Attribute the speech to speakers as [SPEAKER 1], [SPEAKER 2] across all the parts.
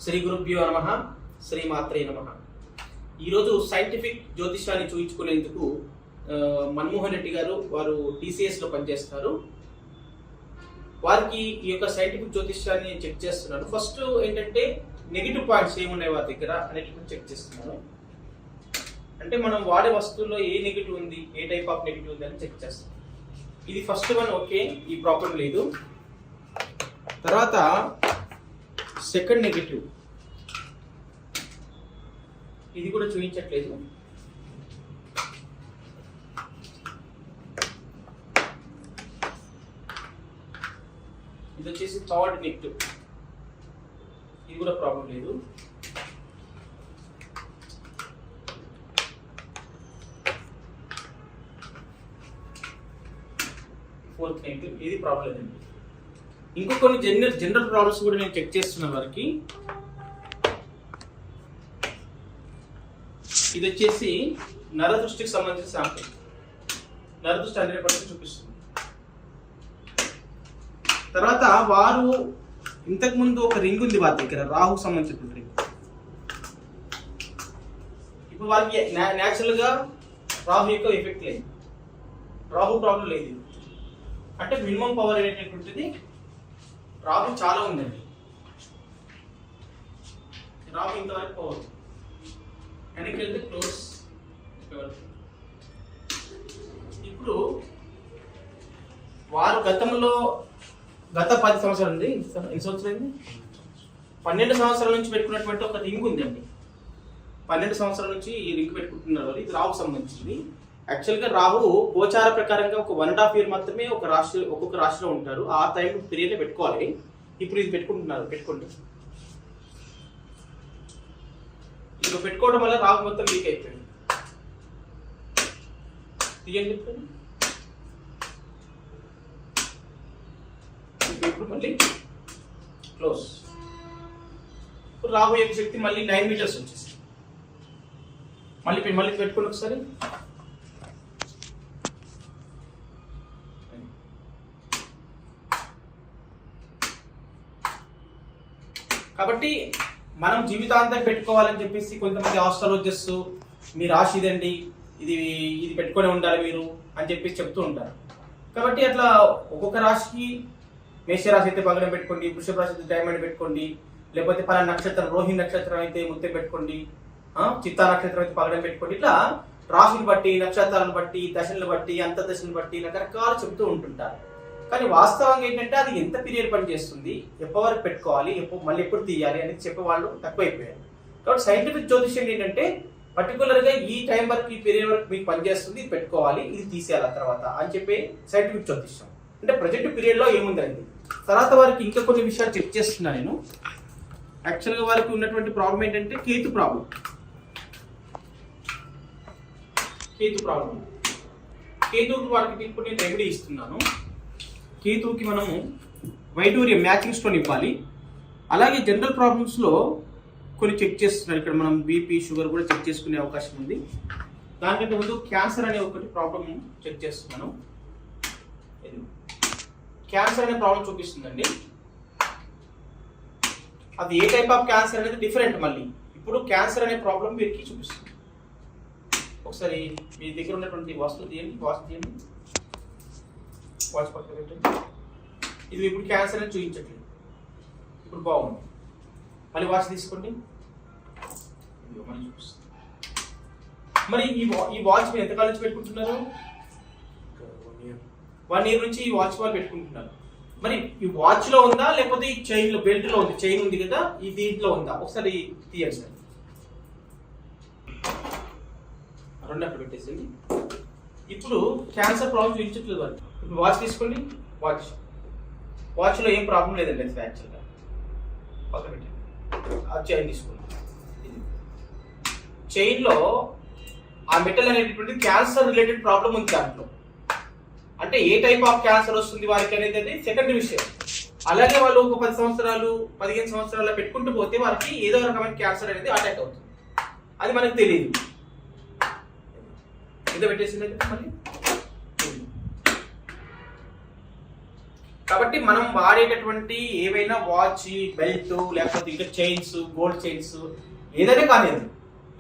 [SPEAKER 1] శ్రీ గురుభ్యో నమః, శ్రీమాత్రే నమః. ఈరోజు సైంటిఫిక్ జ్యోతిష్యాన్ని చూయించుకునేందుకు మన్మోహన్ రెడ్డి గారు, వారు టీసీఎస్లో పనిచేస్తారు. వారికి ఈ యొక్క సైంటిఫిక్ జ్యోతిష్యాన్ని చెక్ చేస్తున్నాను. ఫస్ట్ ఏంటంటే నెగిటివ్ పాయింట్స్ ఏమున్నాయి వారి దగ్గర అనేటువంటి చెక్ చేస్తున్నాను. అంటే మనం వాడే వస్తువుల్లో ఏ నెగిటివ్ ఉంది, ఏ టైప్ ఆఫ్ నెగిటివ్ ఉంది అని చెక్ చేస్తాం. ఇది ఫస్ట్ వన్, ఓకే, ఈ ప్రాబ్లం లేదు. తర్వాత సెకండ్ నెగిటివ్, ఇది కూడా చూపించట్లేదు. ఇది వచ్చేసి థర్డ్ నెగిటివ్, ఇది కూడా ప్రాబ్లం లేదు. ఫోర్త్ నెగిటివ్, ఇది ప్రాబ్లం లేదండి. ఇంకో కొన్ని జనరల్ ప్రాబ్లమ్స్ కూడా నేను చెక్ చేస్తున్న వారికి. ఇది వచ్చేసి నరదృష్టికి సంబంధించిన శాంపుల్. నరదృష్టి 100% చూపిస్తుంది. తర్వాత వారు ఇంతకు ముందు ఒక రింగ్ ఉంది వారి దగ్గర, రాహుకు సంబంధించిన రింగ్. ఇప్పుడు వారికి న్యాచురల్ గా రాహు యొక్క ఎఫెక్ట్ లేదు, రాహు ప్రాబ్లం లేదు. అంటే మినిమం పవర్ అనేటటువంటిది రాహు చాలా ఉందండి. రాహు ఇంతవరకు పవర్ వెనక్కి వెళ్తే క్లోజ్. ఇప్పుడు వారు గతంలో గత 10 సంవత్సరాలు ఉంది, ఎన్ని సంవత్సరాలు అయింది, 12 సంవత్సరాల నుంచి పెట్టుకున్నటువంటి ఒక రింగ్ ఉందండి. 12 సంవత్సరాల నుంచి ఈ రింగ్ పెట్టుకుంటున్నారు. ఇది రాహుకు సంబంధించింది. యాక్చువల్గా రాహు గోచార ప్రకారంగా ఒక 1.5 year మాత్రమే ఒక్కొక్క రాశిలో ఉంటారు. ఆ టైం పీరియడ్ పెట్టుకోవాలి. ఇప్పుడు ఇది పెట్టుకుంటున్నారు. పెట్టుకోండి. ఇప్పుడు పెట్టుకోవడం వల్ల రాహు మొత్తం వీక్ అయిపోయింది. తీయండి. ఇప్పుడు మళ్ళీ క్లోజ్. ఇప్పుడు రాహు యొక్క శక్తి మళ్ళీ 9 meters వచ్చేసి మళ్ళీ పెట్టుకోండి ఒకసారి. కాబట్టి మనం జీవితాంతం పెట్టుకోవాలని చెప్పేసి కొంతమంది ఆస్ట్రాలజిస్ట్ మీ రాశి ఇదండి, ఇది పెట్టుకొని ఉండాలి మీరు అని చెప్పేసి చెప్తూ ఉంటారు. కాబట్టి అట్లా ఒక్కొక్క రాశికి, మేషరాశి అయితే పగడం పెట్టుకోండి, వృషభ రాశి అయితే డైమండ్ పెట్టుకోండి, లేకపోతే పలానా నక్షత్రం, రోహిణి నక్షత్రం అయితే ముత్యం పెట్టుకోండి, చిత్తా నక్షత్రం అయితే పగడం పెట్టుకోండి. ఇట్లా రాశిని బట్టి, నక్షత్రాలను బట్టి, దశలను బట్టి, అంతర్దశలను బట్టి రకరకాలు చెప్తూ ఉంటుంటారు. కానీ వాస్తవంగా ఏంటంటే అది ఎంత పీరియడ్ పని చేస్తుంది, ఎప్పటి వరకు పెట్టుకోవాలి, మళ్ళీ ఎప్పుడు తీయాలి అనేది చెప్పేవాళ్ళు తక్కువైపోయారు. కాబట్టి సైంటిఫిక్ జ్యోతిష్యం ఏంటంటే పర్టికులర్గా ఈ టైం వరకు, ఈ పీరియడ్ వరకు మీకు పనిచేస్తుంది, ఇది పెట్టుకోవాలి, ఇది తీసేయాలి తర్వాత అని చెప్పి సైంటిఫిక్ జ్యోతిష్యం. అంటే ప్రజెంట్ పీరియడ్లో ఏముందండి. తర్వాత వారికి ఇంకా కొన్ని విషయాలు చెక్ చేస్తున్నా నేను. యాక్చువల్గా వారికి ఉన్నటువంటి ప్రాబ్లం ఏంటంటే కేతు ప్రాబ్లం. కేతువుకి వారికి ఇప్పుడు నేను రెమెడీ ఇస్తున్నాను. కేతువుకి మనము వైడూరియం మ్యాచింగ్ స్టోన్ ఇవ్వాలి. అలాగే జనరల్ ప్రాబ్లమ్స్లో కొన్ని చెక్ చేస్తున్నారు. ఇక్కడ మనం బీపీ, షుగర్ కూడా చెక్ చేసుకునే అవకాశం ఉంది. దానికంటే ముందు క్యాన్సర్ అనే ఒకటి ప్రాబ్లం చెక్ చేస్తున్నాను. క్యాన్సర్ అనే ప్రాబ్లం చూపిస్తుందండి. అది ఏ టైప్ ఆఫ్ క్యాన్సర్ అనేది డిఫరెంట్. మళ్ళీ ఇప్పుడు క్యాన్సర్ అనే ప్రాబ్లం వీరికి చూపిస్తుంది. ఒకసారి మీ దగ్గర ఉన్నటువంటి వస్తువు తీయండి, వాచ్ తీయండి, వాచ్ పక్కన పెట్టండి. ఇది ఇప్పుడు క్యాన్సర్ అని చూపించట్లేదు, ఇప్పుడు బాగుంది. మళ్ళీ వాచ్ తీసుకోండి, మళ్ళీ చూపిస్తుంది. మరి ఈ వాచ్ మీరు ఎంతకాలం నుంచి పెట్టుకుంటున్నారు? 1 year నుంచి ఈ వాచ్ వాళ్ళు పెట్టుకుంటున్నారు. మరి ఈ వాచ్ లో ఉందా, లేకపోతే ఈ చైన్ లో, బెల్ట్ లో ఉంది, చైన్ ఉంది కదా, ఈ దీంట్లో ఉందా? ఒకసారి తీయండి సార్. రెండు అక్కడ పెట్టేసింది. ఇప్పుడు క్యాన్సర్ ప్రాబ్లం చూపించట్లేదు వాళ్ళు. ఇప్పుడు వాచ్ తీసుకోండి. వాచ్లో ఏం ప్రాబ్లం లేదండి. అది యాక్చువల్గా పక్కన పెట్టండి. ఆ చైన్ తీసుకోండి. చైన్లో ఆ మెటల్ అనేటటువంటి క్యాన్సర్ రిలేటెడ్ ప్రాబ్లం ఉంది దాంట్లో. అంటే ఏ టైప్ ఆఫ్ క్యాన్సర్ వస్తుంది వారికి అనేది సెకండరీ విషయం. అలాగే వాళ్ళు ఒక 10 సంవత్సరాలు 15 సంవత్సరాలు పెట్టుకుంటూ పోతే వారికి ఏదో రకమైన క్యాన్సర్ అనేది అటాక్ అవుతుంది. అది మనకు తెలియదు. ఏదో పెట్టేసింది మళ్ళీ కాబట్టి మనం వాడేటటువంటి ఏవైనా వాచ్, బెల్ట్, లేకపోతే ఇంకా చైన్స్, గోల్డ్ చైన్స్ ఏదైనా కానీ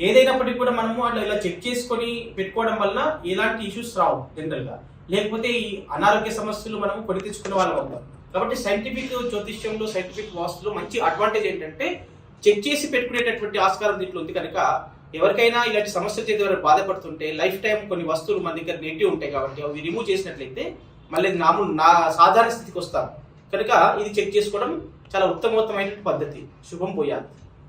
[SPEAKER 1] ఏదైనప్పటికీ కూడా మనము అట్లా ఇలా చెక్ చేసుకొని పెట్టుకోవడం వల్ల ఎలాంటి ఇష్యూస్ రావు జనరల్గా. లేకపోతే ఈ అనారోగ్య సమస్యలు మనము కొని తెచ్చుకునే వాళ్ళం అవుతాం. కాబట్టి సైంటిఫిక్ జ్యోతిష్యంలో, సైంటిఫిక్ వాస్తులో మంచి అడ్వాంటేజ్ ఏంటంటే చెక్ చేసి పెట్టుకునేటటువంటి ఆస్కారం దీంట్లో ఉంది. కనుక ఎవరికైనా ఇలాంటి సమస్యలు చేసి ఎవరైనా బాధపడుతుంటే లైఫ్ టైం కొన్ని వస్తువులు మన దగ్గర నెగిటివ్ ఉంటాయి కాబట్టి అవి రిమూవ్ చేసినట్లయితే మళ్ళీ నా సాధారణ స్థితికి వస్తాం. కనుక ఇది చెక్ చేసుకోవడం చాలా ఉత్తమోత్తమైన పద్ధతి. శుభం పోయాలి.